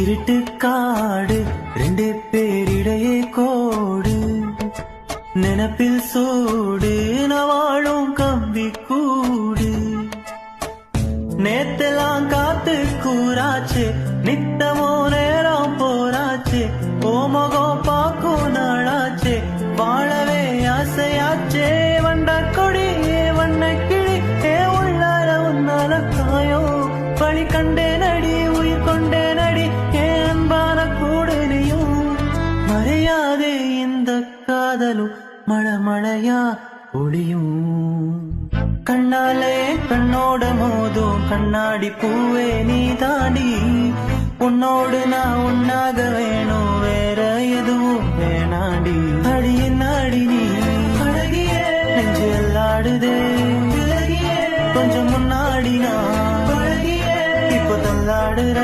இருட்டு காடு ரெண்டு பேரிடையே கோடு நினப்பில் சூடு நவாழும் கம்பி கூடு நேத்தெல்லாம் காத்து கூறாச்சு நித்தமோ நேரம் போராச்சு ஓமகம் பாக்கும் நாளாச்சு வாழவே ஆசையாச்சே வண்ட கொடி வண்ண கிளி உள்ளார உன்னால காயோ பழி கண்டே நடி உயிர் கொண்டே நடி அன்பான கூடலையும் மறையாதே இந்த காதலும் மழமழையா ஒளியும் கண்ணாலே கண்ணோட மோதும் கண்ணாடி பூவே நீ தாண்டி உன்னோடு நான் உன்னாக வேணும் வேற எதுவும் வேணாண்டி அடியின் நாடி நீ அழகிய நெஞ்சு எல்லாடுதே கொஞ்சம் முன்னாடி நான் இப்போ தள்ளாடுற